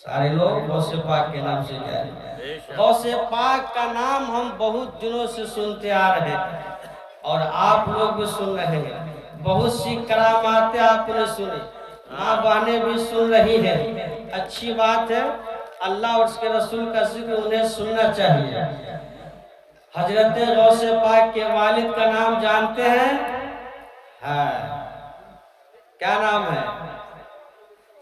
सारे लोग गौसे पाक के नाम से क्या है। गौसे पाक का नाम हम बहुत दिनों से सुनते आ रहे हैं और आप लोग भी सुन रहे हैं। बहुत सी करामातें आपने सुनी, माँ बहनें भी सुन रही हैं। अच्छी बात है, अल्लाह और उसके रसूल का जिक्र उन्हें सुनना चाहिए। हजरत गौसे पाक के वालिद का नाम जानते हैं? हाँ, क्या नाम है?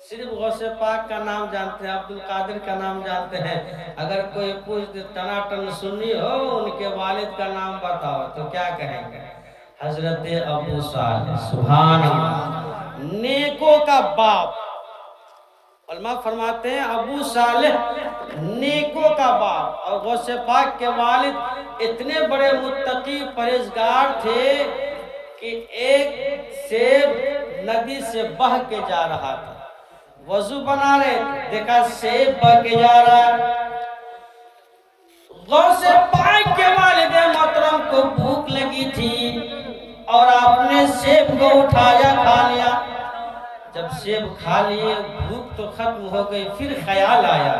सिर्फ गौसे पाक का नाम जानते हैं, अब्दुल कादिर का नाम जानते हैं। अगर कोई पूछ दे टनाटन सुन्नी हो उनके वालिद का नाम बताओ तो क्या कहेंगे? हजरत अबू सालेह। सुभान अल्लाह, नेकों का बाप। उलमा फरमाते हैं अबू सालेह नेकों का बाप। और गौसे पाक के वालिद इतने बड़े मुत्तकी परहेजगार थे कि एक सेब नदी से बह के जा रहा था, वजू बना रहे, देखा सेब बह के जा रहा है। गौसे पाक के वालिद मोहतरम को भूख लगी थी और आपने सेब को उठाया, खा लिया। जब सेब खा लिए, भूख तो खत्म हो गई, फिर ख्याल आया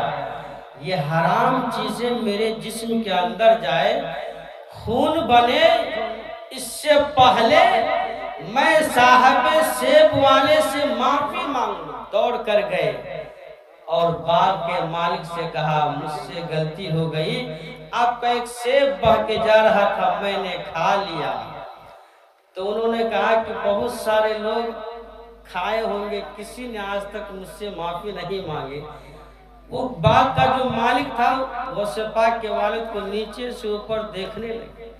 ये हराम चीजें मेरे जिस्म के अंदर जाए, खून बने, इससे पहले मैं साहब सेब वाले से माफी मांगू। दौड़ कर गए और बाग के मालिक से कहा मुझसे गलती हो गई, आपका एक सेब बह के जा रहा था, मैंने खा लिया। तो उन्होंने कहा कि बहुत सारे लोग खाए होंगे, किसी ने आज तक मुझसे माफी नहीं मांगी। वो बाग का जो मालिक था गौसे पाक के वालिद को नीचे से ऊपर देखने लगे,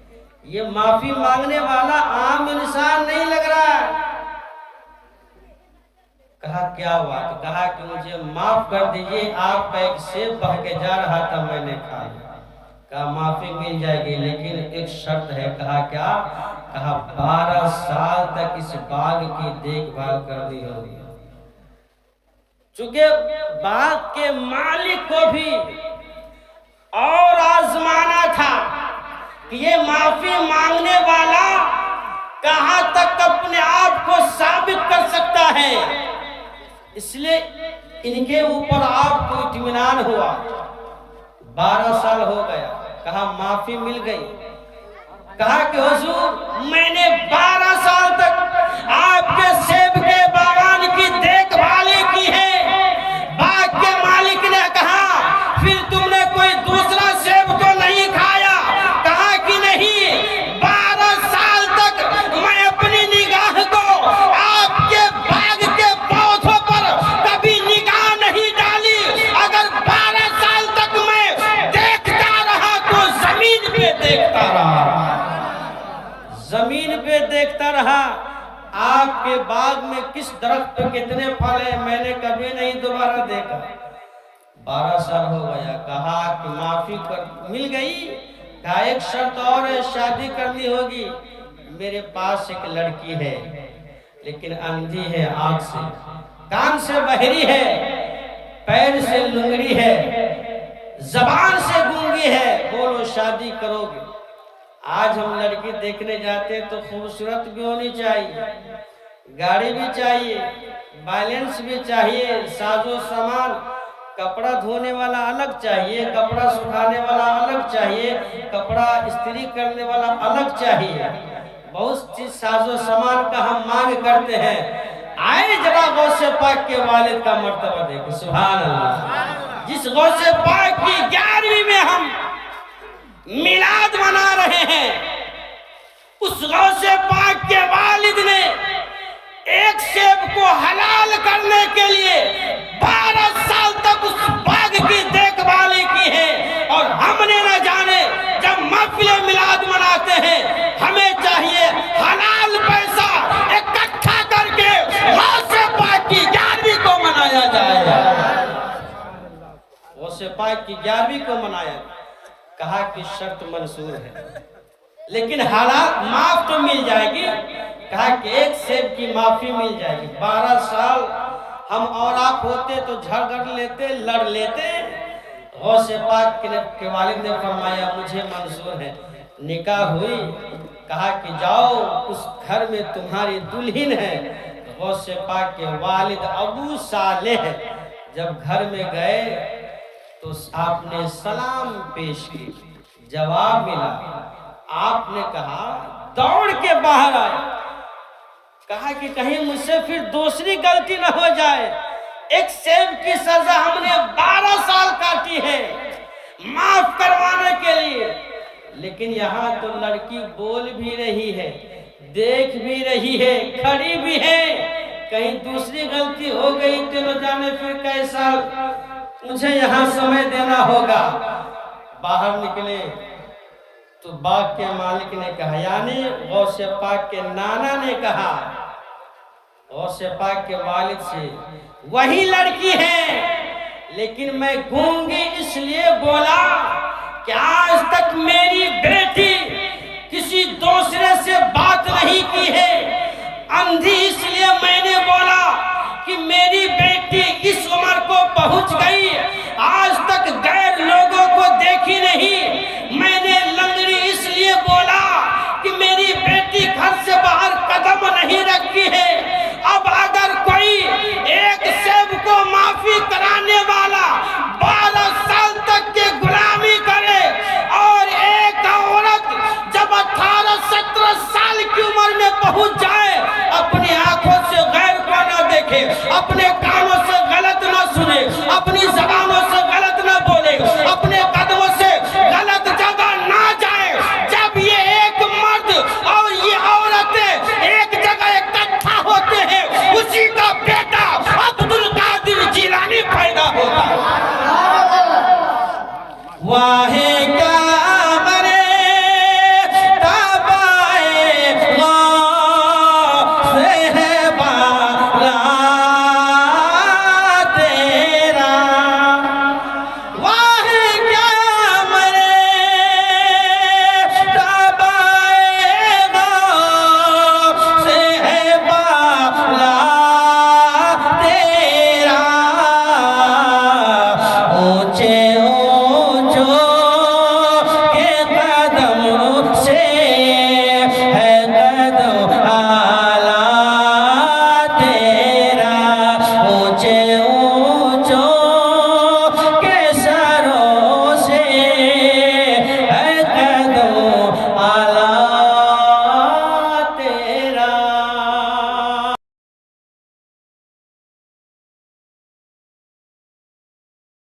ये माफी मांगने वाला आम इंसान नहीं लग रहा। कहा क्या बात? कहा कि मुझे माफ कर दीजिए, आपका एक सेब बह के जा रहा था, मैंने खा लिया। कहा माफी मिल जाएगी लेकिन एक शर्त है। कहा क्या? कहा 12 साल तक इस बाग की देखभाल करनी होगी। चूंकि बाग के मालिक को भी और आजमाना था कि ये माफी मांगने वाला कहां तक अपने आप को साबित कर सकता है, इसलिए इनके ऊपर आपको इत्मीनान हुआ। 12 साल हो गया, कहा माफी मिल गई। कहा कि हुजूर मैंने 12 साल तक आपके सेब के बागान की देखभाल की है। बाग के मालिक ने कहा फिर तुमने कोई दूसरा सेब तो नहीं खाया? कहा कि नहीं, 12 साल तक मैं अपनी निगाह को आपके बाग के पौधों पर कभी निगाह नहीं डाली। अगर 12 साल तक मैं देखता रहा तो जमीन पे देखता रहा, जमीन पे देखता रहा। आपके बाग में किस दरख्त पे कितने फल है मैंने कभी नहीं दोबारा देखा। 12 साल हो गया। कहा कि माफी कर मिल गई। कहा एक शर्त और है, शादी करनी होगी। मेरे पास एक लड़की है लेकिन अंधी है, आंख से, कान से बहरी है, पैर से लुंगड़ी है, जबान से गूंगी है, बोलो शादी करोगे? आज हम लड़की देखने जाते तो खूबसूरत भी होनी चाहिए, गाड़ी भी चाहिए, बैलेंस भी चाहिए, साजो सामान, कपड़ा धोने वाला अलग चाहिए, कपड़ा सुखाने वाला अलग चाहिए, कपड़ा इस्त्री करने वाला अलग चाहिए। बहुत चीज साजो सामान का हम मांग करते हैं। आए जरा गौसे पाक के वालिद का मर्तबा देखो। सुभान अल्लाह। जिस गौसे पाक की 11वीं में हम मिलाद मना रहे हैं, उस गौसे पाक के वालिद ने एक सेब को हलाल करने के लिए 12 साल तक उस बाग की देखभाल की है। और हमने न जाने जब महफिल मिलाद मनाते हैं हमें चाहिए हलाल पैसा इकट्ठा करके गौसे पाक की 11वीं को मनाया जाए। गौसे पाक की 11वीं को मनाया। कहा कि शर्त मंजूर है लेकिन हालात माफ तो मिल जाएगी। कहा कि एक सेब की माफी मिल जाएगी। 12 साल हम और आप होते तो झगड़ लेते, लड़ लेते। गौसे पाक के वालिद ने फरमाया मुझे मंजूर है। निकाह हुई। कहा कि जाओ उस घर में तुम्हारी दुल्हन है। गौसे पाक के वालिद अबू सालेह जब घर में गए तो आपने सलाम पेश की, जवाब मिला। आपने कहा, दौड़ के बाहर आए, कहा कि कहीं मुझसे फिर दूसरी गलती न हो जाए। एक सेब की सजा हमने 12 साल काटी है माफ करवाने के लिए, लेकिन यहाँ तो लड़की बोल भी रही है, देख भी रही है, खड़ी भी है, कहीं दूसरी गलती हो गई तो न जाने फिर कैसा मुझे यहाँ समय देना होगा। बाहर निकले तो बाग के मालिक ने कहा, यानी गौसे पाक के नाना ने कहा गौसे पाक के वालिद से, वही लड़की है, लेकिन मैं गूंगी इसलिए बोला कि आज तक मेरी बेटी किसी दूसरे से बात नहीं की है। अंधी इसलिए मैंने बोला कि मेरी बेटी इस उम्र को पहुंच गई, आज तक गैर लोगों को देखी नहीं। मैंने लंगड़ी इसलिए बोला कि मेरी बेटी घर से बाहर कदम नहीं रखी है। अब अगर कोई एक सेब को माफी कराने वाला 12 साल तक के गुलामी करे और एक औरत जब 18-17 साल की उम्र में पहुंच जाए